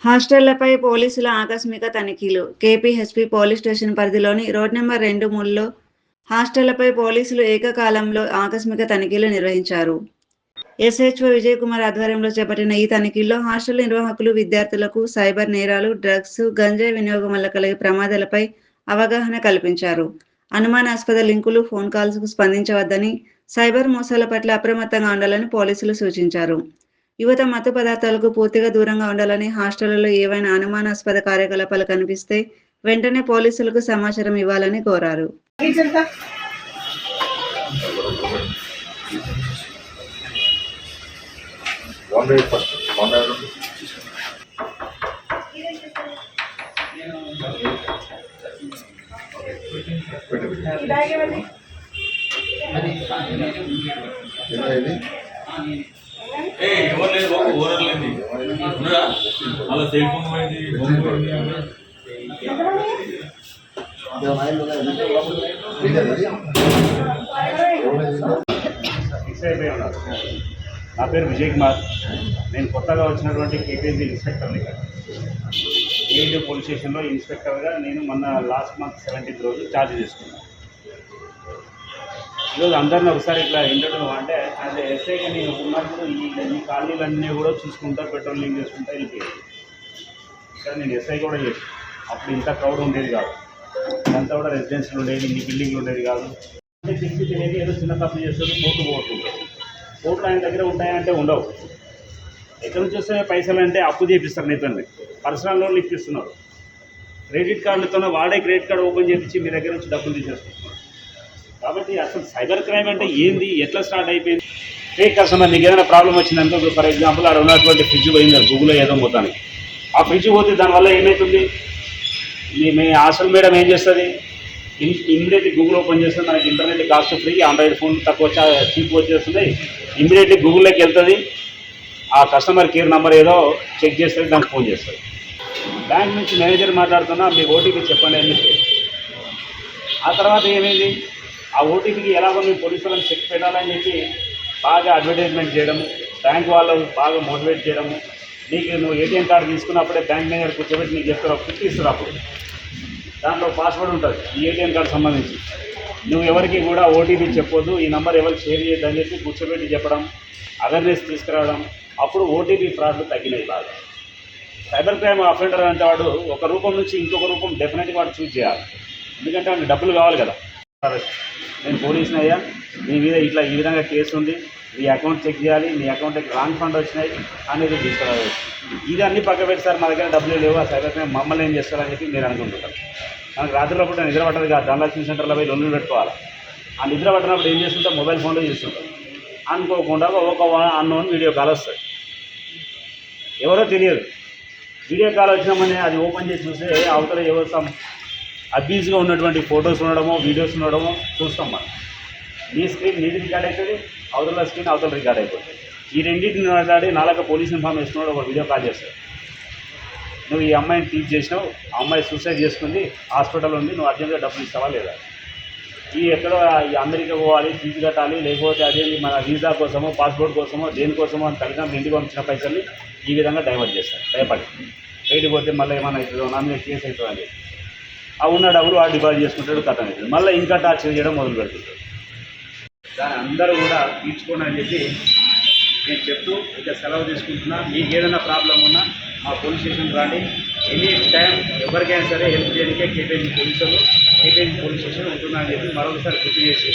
హాస్టళ్లపై పోలీసుల ఆకస్మిక తనిఖీలు. కేపీహెచ్పీ పోలీస్ స్టేషన్ పరిధిలోని రోడ్ నెంబర్ 2, 3లో హాస్టళ్లపై పోలీసులు ఏకకాలంలో ఆకస్మిక తనిఖీలు నిర్వహించారు. ఎస్హెచ్ఓ విజయకుమార్ ఆధ్వర్యంలో చేపట్టిన ఈ తనిఖీల్లో హాస్టల్ నిర్వాహకులు విద్యార్థులకు సైబర్ నేరాలు, డ్రగ్స్, గంజాయి వినియోగం వల్ల కలిగే ప్రమాదాలపై అవగాహన కల్పించారు. అనుమానాస్పద లింకులు, ఫోన్ కాల్స్కు స్పందించవద్దని, సైబర్ మోసాల పట్ల అప్రమత్తంగా ఉండాలని పోలీసులు సూచించారు. యువత మత్తు పదార్థాలకు పూర్తిగా దూరంగా ఉండాలని, హాస్టళ్లలో ఏవైనా అనుమానాస్పద కార్యకలాపాలు కనిపిస్తే వెంటనే పోలీసులకు సమాచారం ఇవ్వాలని కోరారు. నా పేరు విజయ్ కుమార్. నేను కొత్తగా వచ్చినటువంటి కేపీఎస్సీ ఇన్స్పెక్టర్ని. ఏడు పోలీస్ స్టేషన్లో ఇన్స్పెక్టర్గా నేను మొన్న లాస్ట్ మంత్ 17th రోజు ఛార్జ్ చేసుకున్నాను. ఈరోజు అందరినీ ఒకసారి ఇట్లా ఇంటర్వ్యూ అంటే యాజ్ ఎస్ఐగా నేను ఉన్నప్పుడు ఈ కాలనీలన్నీ కూడా చూసుకుంటా, పెట్రోలింగ్ చేసుకుంటా వెళ్ళిపోయాను. ఇక్కడ నేను ఎస్ఐ కూడా చేసాను. అప్పుడు ఇంత క్రౌడ్ ఉండేది కాదు, ఇదంతా కూడా రెసిడెన్షియల్ ఉండేది, ఇన్ని బిల్డింగ్లు ఉండేది కాదు. అంటే తిరిగి తెలియదు, ఏదో చిన్న తప్పు చేస్తుంది, కోర్టు పోతుంటారు. కోర్టులు ఆయన దగ్గర ఉంటాయంటే ఉండవు. ఎక్కడి నుంచి వస్తే పైసలు అంటే అప్పు చేపిస్తారు, నీతోనే పర్సనల్ లోన్లు ఇప్పిస్తున్నారు. క్రెడిట్ కార్డులతోనే వాడే క్రెడిట్ కార్డు ఓపెన్ చేయించి మీ దగ్గర నుంచి డబ్బులు తీసేస్తున్నారు. కాబట్టి అసలు సైబర్ క్రైమ్ అంటే ఏంది, ఎట్లా స్టార్ట్ అయిపోయింది? ఫేక్ కస్టమర్ నీకు ఏదైనా ప్రాబ్లం వచ్చిందనుకో, ఫర్ ఎగ్జాంపుల్ అక్కడ ఉన్నటువంటి ఫ్రిడ్జ్ పోయింది గూగుల్లో ఏదో మొత్తానికి, ఆ ఫ్రిడ్జ్ పోతే దానివల్ల ఏమవుతుంది? మీ హాస్టల్ మేడం ఏం చేస్తుంది? ఇమ్మీడియట్లీ గూగుల్ ఓపెన్ చేస్తుంది, మనకి internet cost free, Android phone తక్కువ చీప్ వచ్చేస్తుంది. ఇమ్మీడియట్లీ గూగుల్లోకి వెళ్తుంది, ఆ కస్టమర్ కేర్ నెంబర్ ఏదో చెక్ చేస్తుంది, దానికి ఫోన్ చేస్తుంది. బ్యాంక్ నుంచి మేనేజర్ మాట్లాడుతున్నా, మీ ఓటీపీ చెప్పండి అని చెప్పి. ఆ తర్వాత ఏమైంది? ఆ ఓటీపీకి ఎలాగో మేము పోలీసు వాళ్ళని చెక్ పెట్టాలని చెప్పి బాగా అడ్వర్టైజ్మెంట్ చేయడము, బ్యాంక్ వాళ్ళు బాగా మోటివేట్ చేయడము. నీకు నువ్వు ఏటీఎం కార్డు తీసుకున్నప్పుడే బ్యాంక్ మేనేజర్ కూర్చోబెట్టి నీకు చెప్తారు, ఫిట్ ఇస్తారు. అప్పుడు దాంట్లో పాస్వర్డ్ ఉంటుంది ఈ ఏటీఎం కార్డు సంబంధించి. నువ్వు ఎవరికి కూడా ఓటీపీ చెప్పొద్దు, ఈ నెంబర్ ఎవరికి షేర్ చేయొద్దని చెప్పి కూర్చోబెట్టి చెప్పడం, అవేర్నెస్ తీసుకురావడం. అప్పుడు ఓటీపీ ఫ్రాడ్లు తగ్గినాయి బాగా. సైబర్ క్రైమ్ అఫెండర్ అంటే వాడు ఒక రూపం నుంచి ఇంకొక రూపం డెఫినెట్గా వాడు చూజ్ చేయాలి. ఎందుకంటే వాడికి డబ్బులు కావాలి కదా. నేను పోలీసుని అయ్యా, నీ మీద ఇట్లా ఈ విధంగా కేసు ఉంది, నీ అకౌంట్ చెక్ చేయాలి, నీ అకౌంట్కి రాంగ్ ఫండ్ వచ్చినాయి అనేది తీసుకురావాలి. ఇది అన్నీ పక్క పెట్టి సార్ మా దగ్గర డబ్బులు లేవు, ఆ సైబర్ క్రైమ్ మమ్మల్ని ఏం చేస్తారని చెప్పి మీరు అనుకుంటున్నారు. మనకు రాత్రిలో పూట నిద్ర పట్టదు కాదు, ధనలక్ష్మి సెంటర్లో పోయి లొల్లు పెట్టుకోవాలి. ఆ నిద్ర పట్టినప్పుడు ఏం చేస్తుంటాం, మొబైల్ ఫోన్లో చేస్తుంటాం. అనుకోకుండా ఒక అన్నోన్ వీడియో కాల్ వస్తుంది, ఎవరో తెలియదు. వీడియో కాల్ వచ్చినామని అది ఓపెన్ చేసి చూస్తే అవతల ఎవరు అబ్యూజ్గా ఉన్నటువంటి ఫొటోస్ ఉండడమో, వీడియోస్ ఉండడమో చూస్తాం మనం. నీ స్క్రీన్ నీది రికార్డ్ అవుతుంది, అవతల స్క్రీన్ అవతల రికార్డ్ అయిపోతుంది. ఈ రెండింటిని మాట్లాడి నాలుగు పోలీస్ ఇన్ఫర్మేషన్ కూడా ఒక వీడియో కాల్ చేస్తాడు. నువ్వు ఈ అమ్మాయిని టీచ్ చేసినావు, ఆ అమ్మాయి సూసైడ్ చేసుకుంది, హాస్పిటల్ ఉంది, నువ్వు అర్జెంట్గా డబ్బులు ఇస్తావా లేదా? ఈ ఎక్కడో ఈ అమెరికా పోవాలి, ఫీజు కట్టాలి, లేకపోతే అదేంటి మన వీసా కోసమో, పాస్పోర్ట్ కోసమో, దేనికోసమో అని తల్లిదండ్రులు ఇంటికి పంపించిన పైసల్ని ఈ విధంగా డైవర్ట్ చేస్తారు. భయపడి బయటికి పోతే మళ్ళీ ఏమైనా అవుతుందో, నా మీద కేసు అవుతుందో అని. ఆ ఉన్న డబ్బులు వాడు డిపాజిట్ చేసుకుంటాడు, కథం అవుతుంది. మళ్ళీ ఇంకా టార్చర్ చేయడం మొదలు పెడుతుంటాడు. దాన్ని అందరూ కూడా తీర్చుకోండి అని చెప్పి నేను చెప్తూ ఇక సెలవు తీసుకుంటున్నా. మీకు ఏదైనా ప్రాబ్లం ఉన్నా మా పోలీస్ స్టేషన్ రాండి, ఎనీ టైం ఎవరికైనా సరే హెల్ప్ చేయడానికే కేపీఎస్సీ పోలీసులు, కేపీఎస్సీ పోలీస్ స్టేషన్ ఉంటున్నా అని చెప్పి మరొకసారి గుర్తు చేసి